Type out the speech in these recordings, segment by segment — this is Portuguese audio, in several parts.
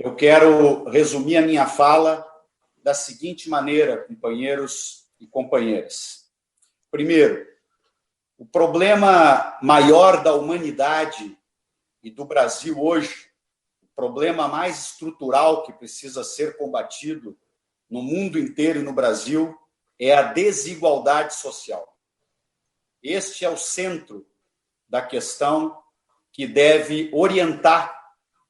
Eu quero resumir a minha fala da seguinte maneira, companheiros e companheiras. Primeiro, o problema maior da humanidade e do Brasil hoje, o problema mais estrutural que precisa ser combatido no mundo inteiro e no Brasil, é a desigualdade social. Este é o centro da questão que deve orientar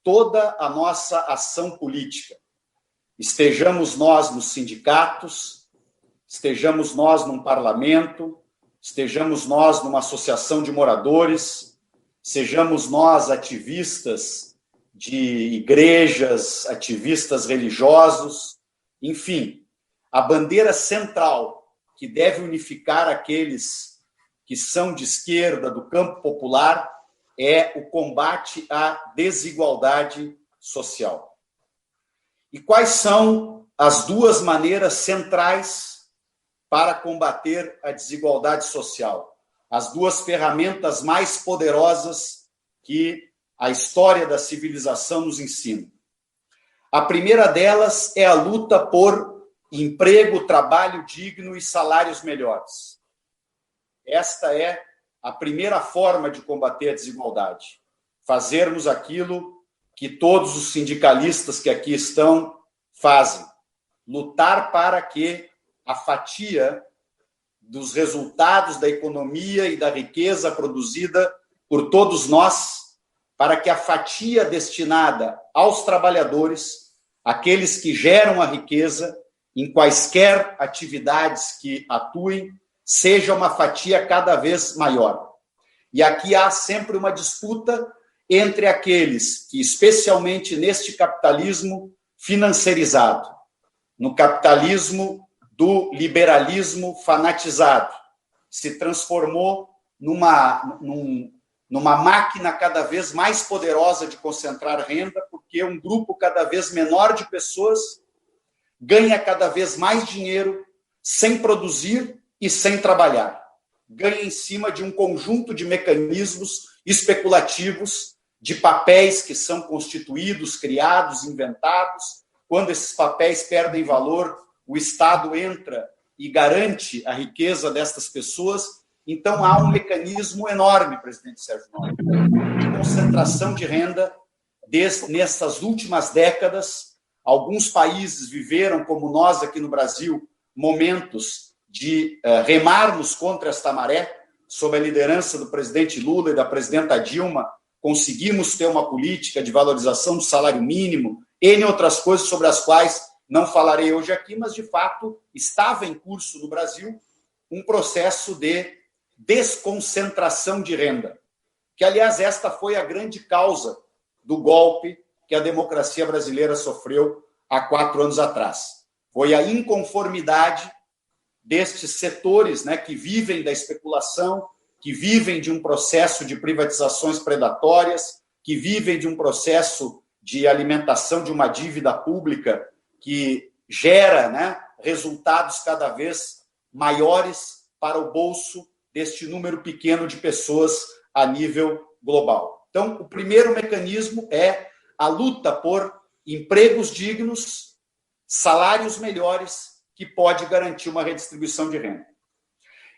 toda a nossa ação política. Estejamos nós nos sindicatos, estejamos nós num parlamento, estejamos nós numa associação de moradores, sejamos nós ativistas de igrejas, ativistas religiosos, enfim, a bandeira central que deve unificar aqueles que são de esquerda, do campo popular, é o combate à desigualdade social. E quais são as duas maneiras centrais para combater a desigualdade social? As duas ferramentas mais poderosas que a história da civilização nos ensina. A primeira delas é a luta por emprego, trabalho digno e salários melhores. Esta é a primeira forma de combater a desigualdade. Fazermos aquilo que todos os sindicalistas que aqui estão fazem. Lutar para que a fatia dos resultados da economia e da riqueza produzida por todos nós, para que a fatia destinada aos trabalhadores, aqueles que geram a riqueza, em quaisquer atividades que atuem, seja uma fatia cada vez maior. E aqui há sempre uma disputa entre aqueles que, especialmente neste capitalismo financiarizado, no capitalismo do liberalismo fanatizado, se transformou numa máquina cada vez mais poderosa de concentrar renda, porque um grupo cada vez menor de pessoas ganha cada vez mais dinheiro sem produzir e sem trabalhar. Ganha em cima de um conjunto de mecanismos especulativos, de papéis que são constituídos, criados, inventados. Quando esses papéis perdem valor, o Estado entra e garante a riqueza destas pessoas. Então, há um mecanismo enorme, presidente Sérgio Moro, de concentração de renda nessas últimas décadas. Alguns países viveram, como nós aqui no Brasil, momentos de remarmos contra esta maré. Sob a liderança do presidente Lula e da presidenta Dilma, conseguimos ter uma política de valorização do salário mínimo, entre outras coisas sobre as quais não falarei hoje aqui, mas, de fato, estava em curso no Brasil um processo de desconcentração de renda, que, aliás, esta foi a grande causa do golpe que a democracia brasileira sofreu há 4 anos atrás. Foi a inconformidade destes setores, né, que vivem da especulação, que vivem de um processo de privatizações predatórias, que vivem de um processo de alimentação de uma dívida pública que gera, né, resultados cada vez maiores para o bolso deste número pequeno de pessoas a nível global. Então, o primeiro mecanismo é a luta por empregos dignos, salários melhores, que pode garantir uma redistribuição de renda.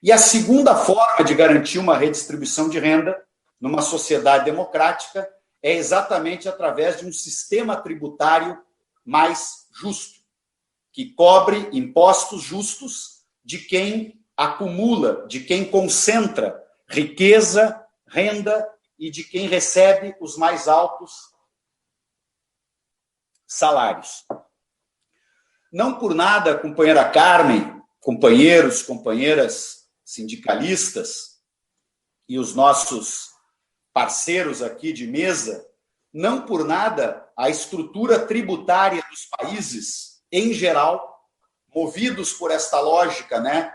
E a segunda forma de garantir uma redistribuição de renda numa sociedade democrática é exatamente através de um sistema tributário mais justo, que cobre impostos justos de quem acumula, de quem concentra riqueza, renda e de quem recebe os mais altos salários. Não por nada, companheira Carmen, companheiros, companheiras sindicalistas e os nossos parceiros aqui de mesa, não por nada a estrutura tributária dos países, em geral, movidos por esta lógica, né,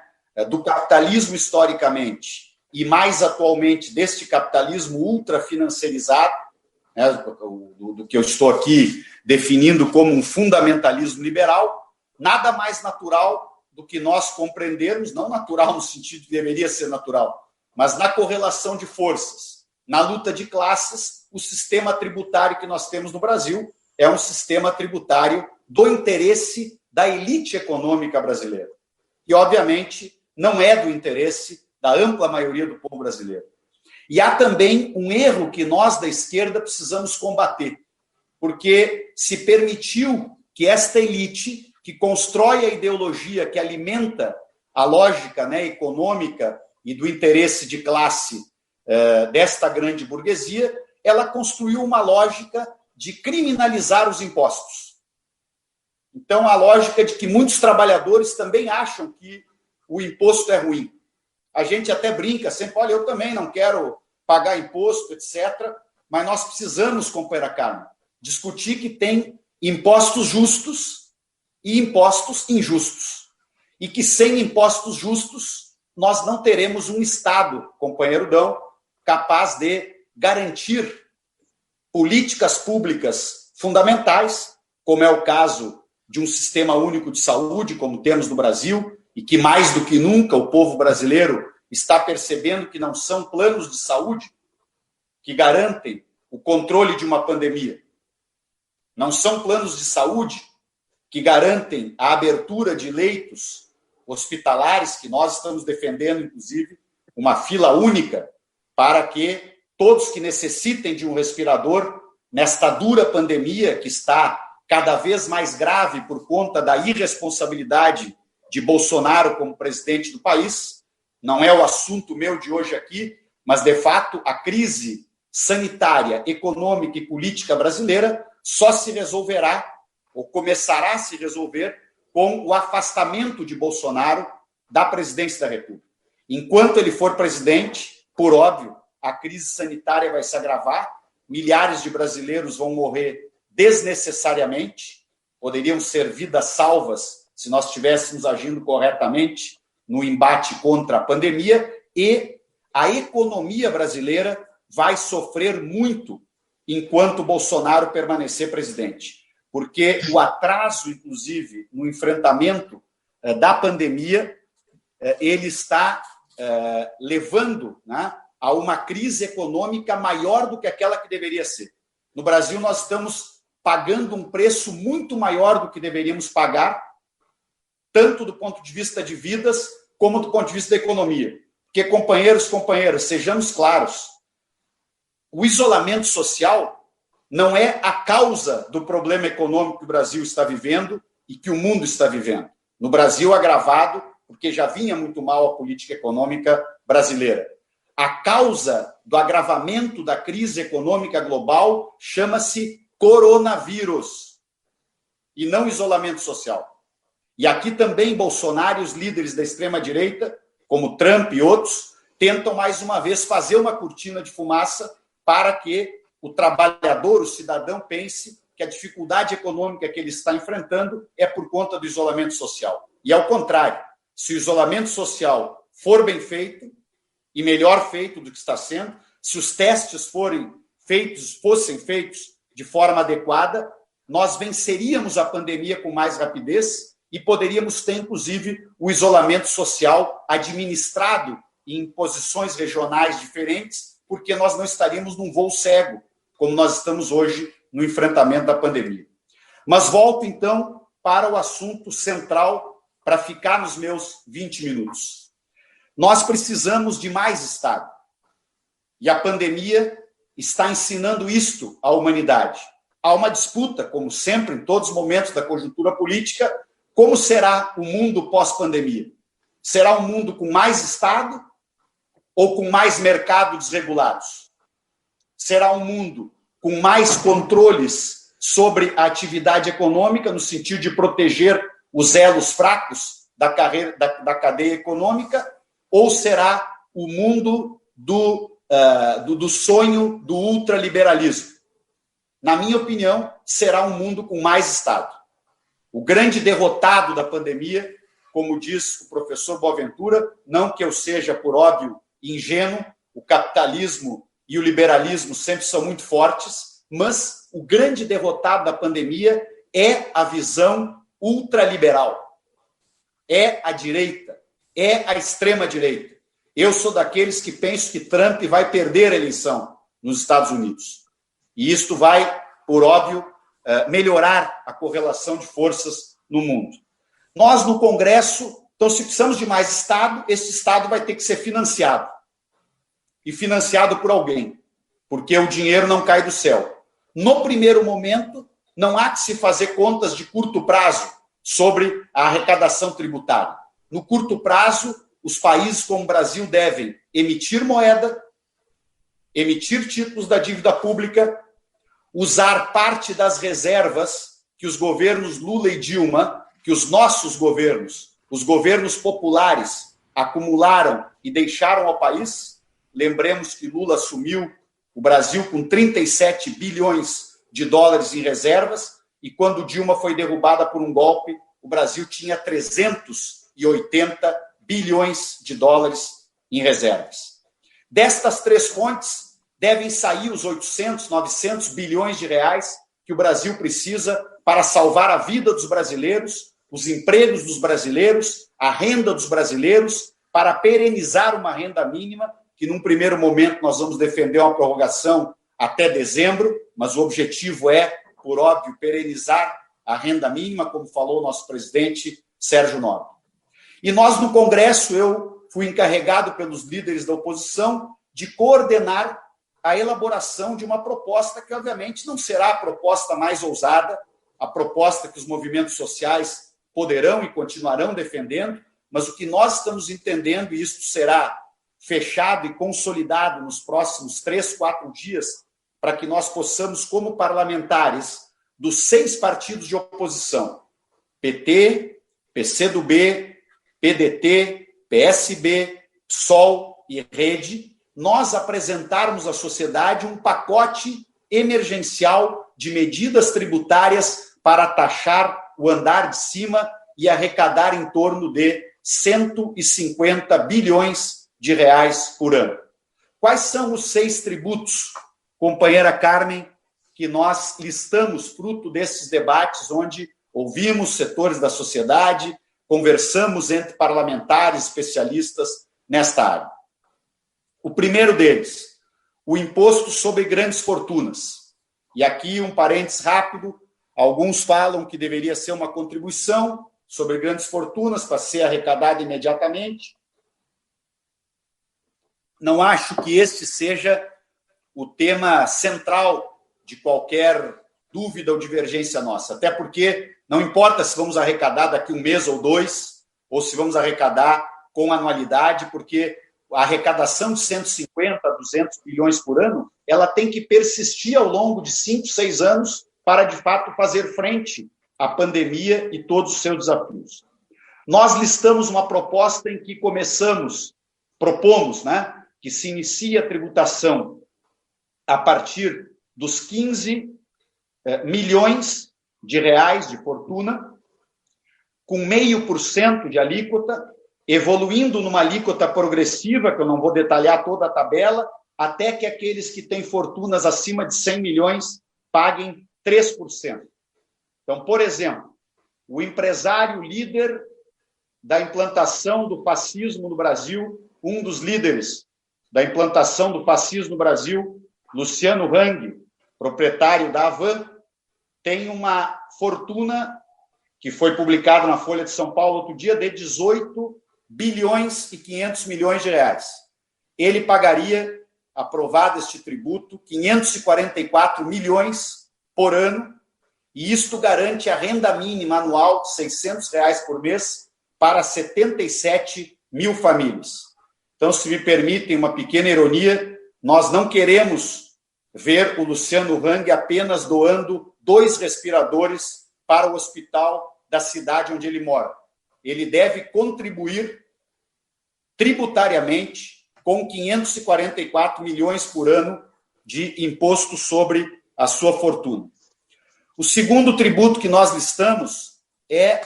do capitalismo historicamente e mais atualmente deste capitalismo ultrafinanciarizado, né, do que eu estou aqui definindo como um fundamentalismo liberal, nada mais natural do que nós compreendermos, não natural no sentido que deveria ser natural, mas na correlação de forças, na luta de classes, o sistema tributário que nós temos no Brasil, é um sistema tributário do interesse da elite econômica brasileira. E, obviamente, não é do interesse da ampla maioria do povo brasileiro. E há também um erro que nós, da esquerda, precisamos combater, porque se permitiu que esta elite, que constrói a ideologia que alimenta a lógica, né, econômica e do interesse de classe desta grande burguesia, ela construiu uma lógica de criminalizar os impostos. Então, a lógica de que muitos trabalhadores também acham que o imposto é ruim. A gente até brinca sempre, olha, eu também não quero pagar imposto, etc., mas nós precisamos, companheira Carmen, discutir que tem impostos justos e impostos injustos. E que sem impostos justos, nós não teremos um Estado, companheiro Dão, capaz de garantir políticas públicas fundamentais, como é o caso de um sistema único de saúde, como temos no Brasil, e que mais do que nunca o povo brasileiro está percebendo que não são planos de saúde que garantem o controle de uma pandemia. Não são planos de saúde que garantem a abertura de leitos hospitalares, que nós estamos defendendo, inclusive, uma fila única para que todos que necessitem de um respirador, nesta dura pandemia que está cada vez mais grave por conta da irresponsabilidade de Bolsonaro como presidente do país, não é o assunto meu de hoje aqui, mas, de fato, a crise sanitária, econômica e política brasileira só se resolverá, ou começará a se resolver, com o afastamento de Bolsonaro da presidência da República. Enquanto ele for presidente, por óbvio, a crise sanitária vai se agravar, milhares de brasileiros vão morrer desnecessariamente, poderiam ser vidas salvas se nós estivéssemos agindo corretamente no embate contra a pandemia, e a economia brasileira vai sofrer muito enquanto Bolsonaro permanecer presidente, porque o atraso, inclusive, no enfrentamento da pandemia, ele está levando, né, a uma crise econômica maior do que aquela que deveria ser. No Brasil, nós estamos pagando um preço muito maior do que deveríamos pagar, tanto do ponto de vista de vidas, como do ponto de vista da economia. Porque, companheiros, companheiras, sejamos claros, o isolamento social não é a causa do problema econômico que o Brasil está vivendo e que o mundo está vivendo. No Brasil, agravado, porque já vinha muito mal a política econômica brasileira. A causa do agravamento da crise econômica global chama-se coronavírus e não isolamento social. E aqui também Bolsonaro e os líderes da extrema-direita, como Trump e outros, tentam mais uma vez fazer uma cortina de fumaça para que o trabalhador, o cidadão, pense que a dificuldade econômica que ele está enfrentando é por conta do isolamento social. E ao contrário, se o isolamento social for bem feito, e melhor feito do que está sendo, se os testes fossem feitos de forma adequada, nós venceríamos a pandemia com mais rapidez e poderíamos ter, inclusive, o isolamento social administrado em posições regionais diferentes, porque nós não estaríamos num voo cego, como nós estamos hoje no enfrentamento da pandemia. Mas volto, então, para o assunto central, para ficar nos meus 20 minutos. Nós precisamos de mais Estado. E a pandemia está ensinando isto à humanidade. Há uma disputa, como sempre, em todos os momentos da conjuntura política, como será o mundo pós-pandemia? Será um mundo com mais Estado ou com mais mercado desregulados? Será um mundo com mais controles sobre a atividade econômica, no sentido de proteger os elos fracos da cadeia econômica, ou será o mundo do sonho do ultraliberalismo? Na minha opinião, será um mundo com mais Estado. O grande derrotado da pandemia, como diz o professor Boaventura, não que eu seja, por óbvio, ingênuo, o capitalismo e o liberalismo sempre são muito fortes, mas o grande derrotado da pandemia é a visão ultraliberal. É a direita, é a extrema-direita. Eu sou daqueles que penso que Trump vai perder a eleição nos Estados Unidos. E isto vai, por óbvio, melhorar a correlação de forças no mundo. Nós, no Congresso, então, se precisamos de mais Estado, esse Estado vai ter que ser financiado. E financiado por alguém, porque o dinheiro não cai do céu. No primeiro momento, não há que se fazer contas de curto prazo sobre a arrecadação tributária. No curto prazo, os países como o Brasil devem emitir moeda, emitir títulos da dívida pública, usar parte das reservas que os governos Lula e Dilma, que os nossos governos, os governos populares, acumularam e deixaram ao país. Lembremos que Lula assumiu o Brasil com 37 bilhões de dólares em reservas, e quando Dilma foi derrubada por um golpe, o Brasil tinha 380 bilhões de dólares em reservas. Destas três fontes, devem sair os 800, 900 bilhões de reais que o Brasil precisa para salvar a vida dos brasileiros, os empregos dos brasileiros, a renda dos brasileiros, para perenizar uma renda mínima, que num primeiro momento nós vamos defender uma prorrogação até dezembro, mas o objetivo é, por óbvio, perenizar a renda mínima, como falou o nosso presidente Sérgio Nobre. E nós, no Congresso, eu fui encarregado pelos líderes da oposição de coordenar a elaboração de uma proposta que, obviamente, não será a proposta mais ousada, a proposta que os movimentos sociais poderão e continuarão defendendo, mas o que nós estamos entendendo, e isto será fechado e consolidado nos próximos 3, 4 dias, para que nós possamos, como parlamentares dos 6 partidos de oposição, PT, PCdoB, PDT, PSB, PSOL e Rede, nós apresentarmos à sociedade um pacote emergencial de medidas tributárias para taxar o andar de cima e arrecadar em torno de 150 bilhões de reais por ano. Quais são os 6 tributos, companheira Carmen, que nós listamos fruto desses debates, onde ouvimos setores da sociedade, conversamos entre parlamentares, especialistas nesta área? O primeiro deles, o imposto sobre grandes fortunas. E aqui um parênteses rápido, alguns falam que deveria ser uma contribuição sobre grandes fortunas para ser arrecadada imediatamente. Não acho que este seja o tema central de qualquer dúvida ou divergência nossa, até porque não importa se vamos arrecadar daqui 1 mês ou 2, ou se vamos arrecadar com anualidade, porque a arrecadação de 150, 200 bilhões por ano, ela tem que persistir ao longo de 5, 6 anos para, de fato, fazer frente à pandemia e todos os seus desafios. Nós listamos uma proposta em que propomos, que se inicie a tributação a partir dos 15 milhões de reais de fortuna, com 0,5% de alíquota, evoluindo numa alíquota progressiva, que eu não vou detalhar toda a tabela, até que aqueles que têm fortunas acima de 100 milhões paguem 3%. Então, por exemplo, o empresário líder da implantação do fascismo no Brasil, um dos líderes da implantação do fascismo no Brasil, Luciano Hang, proprietário da Havan, tem uma fortuna que foi publicada na Folha de São Paulo outro dia de 18 bilhões e 500 milhões de reais. Ele pagaria, aprovado este tributo, 544 milhões por ano, e isto garante a renda mínima anual de 600 reais por mês para 77 mil famílias. Então, se me permitem uma pequena ironia, nós não queremos ver o Luciano Hang apenas doando 2 respiradores para o hospital da cidade onde ele mora. Ele deve contribuir tributariamente com 544 milhões por ano de imposto sobre a sua fortuna. O segundo tributo que nós listamos é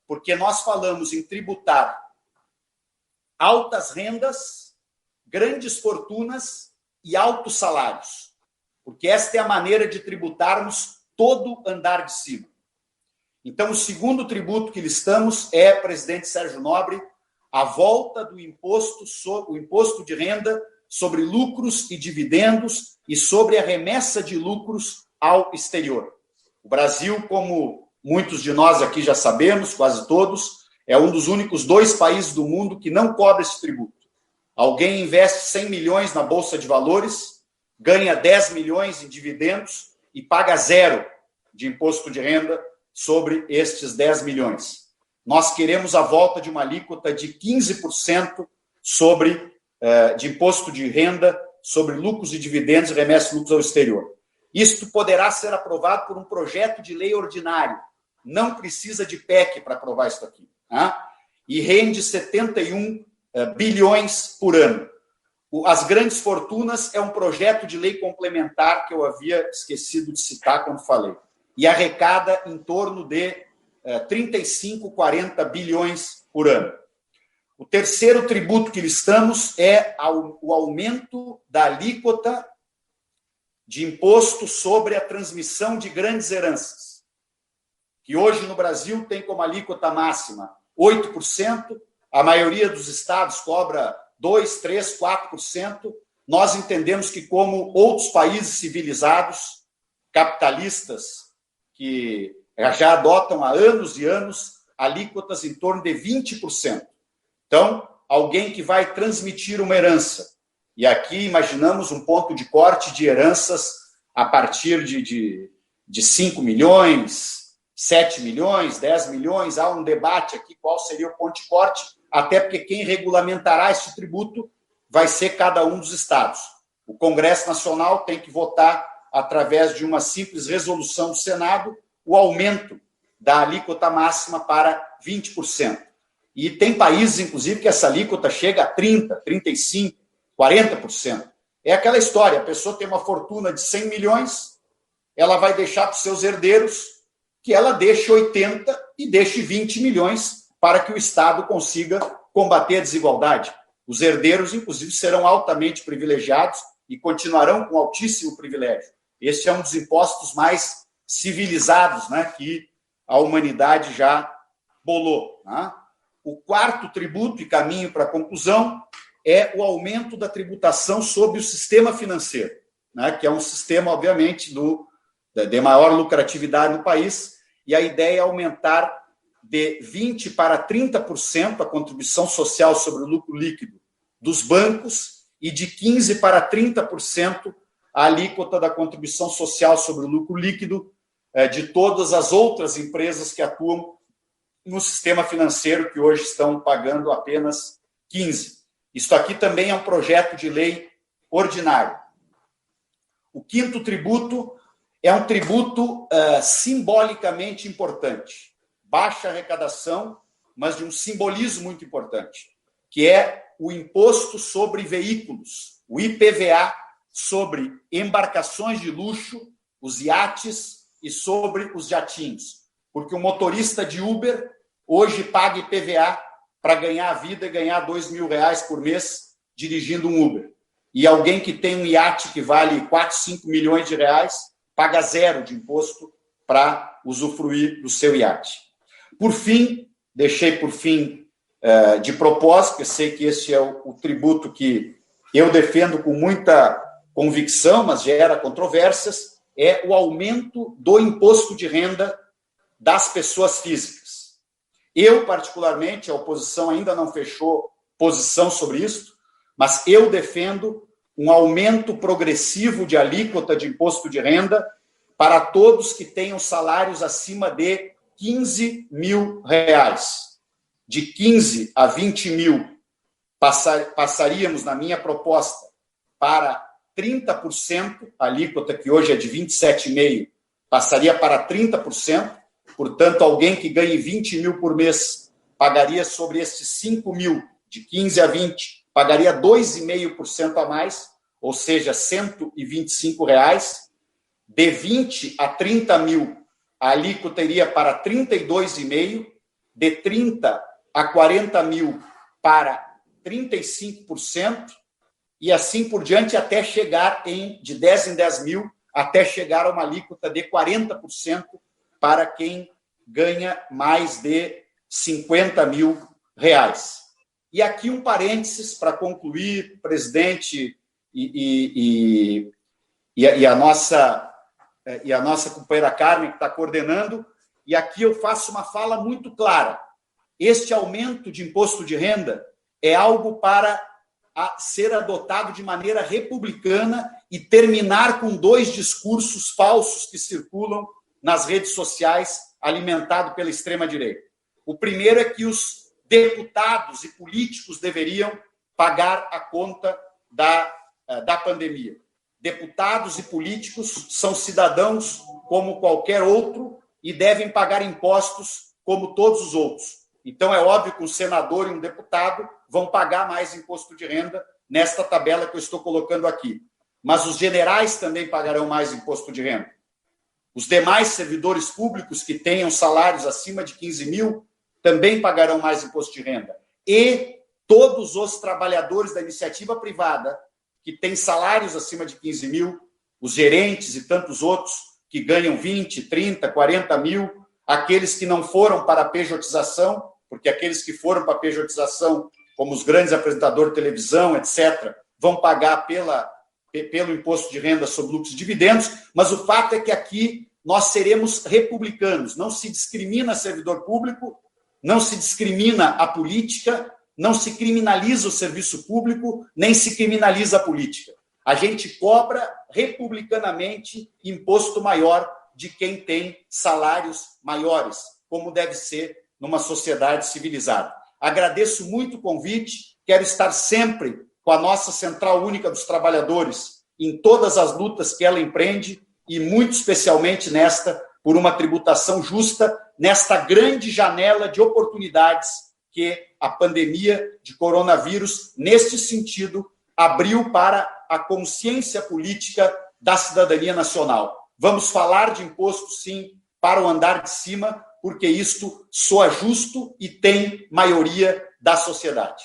porque nós falamos em tributar altas rendas, grandes fortunas e altos salários, porque esta é a maneira de tributarmos todo andar de cima. Então, o segundo tributo que listamos é, presidente Sérgio Nobre, a volta do o imposto de renda sobre lucros e dividendos e sobre a remessa de lucros ao exterior. O Brasil, como muitos de nós aqui já sabemos, quase todos, é um dos únicos 2 países do mundo que não cobra esse tributo. Alguém investe 100 milhões na Bolsa de Valores, ganha 10 milhões em dividendos e paga 0 de imposto de renda sobre estes 10 milhões. Nós queremos a volta de uma alíquota de 15% de imposto de renda sobre lucros e dividendos e remessas de lucros ao exterior. Isto poderá ser aprovado por um projeto de lei ordinário. Não precisa de PEC para aprovar isso aqui. Tá? E rende 71 bilhões por ano. As grandes fortunas é um projeto de lei complementar que eu havia esquecido de citar quando falei. E arrecada em torno de 35, 40 bilhões por ano. O terceiro tributo que listamos é o aumento da alíquota de imposto sobre a transmissão de grandes heranças, que hoje no Brasil tem como alíquota máxima 8%, a maioria dos estados cobra 2%, 3%, 4%. Nós entendemos que, como outros países civilizados, capitalistas, que já adotam há anos e anos alíquotas em torno de 20%. Então, alguém que vai transmitir uma herança, e aqui imaginamos um ponto de corte de heranças a partir de 5 milhões, 7 milhões, 10 milhões, há um debate aqui qual seria o ponto de corte, até porque quem regulamentará esse tributo vai ser cada um dos estados. O Congresso Nacional tem que votar, através de uma simples resolução do Senado, o aumento da alíquota máxima para 20%. E tem países, inclusive, que essa alíquota chega a 30%, 35%, 40%. É aquela história, a pessoa tem uma fortuna de 100 milhões, ela vai deixar para os seus herdeiros que ela deixe 80 e deixe 20 milhões para que o Estado consiga combater a desigualdade. Os herdeiros, inclusive, serão altamente privilegiados e continuarão com altíssimo privilégio. Esse é um dos impostos mais civilizados, né, que a humanidade já bolou. Né? O quarto tributo, e caminho para a conclusão, é o aumento da tributação sobre o sistema financeiro, né, que é um sistema, obviamente, de maior lucratividade no país, e a ideia é aumentar de 20% para 30% a contribuição social sobre o lucro líquido dos bancos e de 15% para 30% a alíquota da contribuição social sobre o lucro líquido de todas as outras empresas que atuam no sistema financeiro, que hoje estão pagando apenas 15%. Isso aqui também é um projeto de lei ordinário. O quinto tributo é um tributo simbolicamente importante. Baixa arrecadação, mas de um simbolismo muito importante, que é o Imposto sobre Veículos, o IPVA, sobre embarcações de luxo, os iates e sobre os jatinhos. Porque o motorista de Uber hoje paga IPVA para ganhar a vida e ganhar R$2.000 por mês dirigindo um Uber. E alguém que tem um iate que vale 4, 5 milhões de reais paga 0 de imposto para usufruir do seu iate. Por fim, deixei por fim de propósito, porque sei que esse é o tributo que eu defendo com muita convicção, mas gera controvérsias, é o aumento do imposto de renda das pessoas físicas. Eu, particularmente, a oposição ainda não fechou posição sobre isso, mas eu defendo um aumento progressivo de alíquota de imposto de renda para todos que tenham salários acima de R$15 mil. De 15 a 20 mil, passaríamos, na minha proposta, para 30%, a alíquota que hoje é de 27,5%, passaria para 30%, portanto, alguém que ganhe 20 mil por mês pagaria sobre esses 5 mil, de 15 a 20, pagaria 2,5% a mais, ou seja, R$125. De 20 a 30 mil, a alíquota iria para 32,5%, de 30 a 40 mil para 35%, e assim por diante, até chegar de 10 em 10 mil, até chegar a uma alíquota de 40% para quem ganha mais de 50 mil reais. E aqui um parênteses para concluir, presidente, e a nossa e a nossa companheira Carmen, que está coordenando, e aqui eu faço uma fala muito clara. Este aumento de imposto de renda é algo para ser adotado de maneira republicana e terminar com 2 discursos falsos que circulam nas redes sociais, alimentado pela extrema-direita. O primeiro é que os deputados e políticos deveriam pagar a conta da pandemia. Deputados e políticos são cidadãos como qualquer outro e devem pagar impostos como todos os outros. Então, é óbvio que um senador e um deputado vão pagar mais imposto de renda nesta tabela que eu estou colocando aqui. Mas os generais também pagarão mais imposto de renda. Os demais servidores públicos que tenham salários acima de 15 mil também pagarão mais imposto de renda. E todos os trabalhadores da iniciativa privada que têm salários acima de 15 mil, os gerentes e tantos outros que ganham 20, 30, 40 mil, aqueles que não foram para a pejotização, porque aqueles que foram para a pejotização, como os grandes apresentadores de televisão, etc., vão pagar pelo imposto de renda sobre lucros e dividendos, mas o fato é que aqui nós seremos republicanos. Não se discrimina servidor público, não se discrimina a política, não se criminaliza o serviço público, nem se criminaliza a política. A gente cobra republicanamente imposto maior de quem tem salários maiores, como deve ser numa sociedade civilizada. Agradeço muito o convite, quero estar sempre com a nossa Central Única dos Trabalhadores em todas as lutas que ela empreende e muito especialmente nesta, por uma tributação justa, nesta grande janela de oportunidades que a pandemia de coronavírus, neste sentido, abriu para a consciência política da cidadania nacional. Vamos falar de imposto, sim, para o andar de cima, porque isto soa justo e tem maioria da sociedade.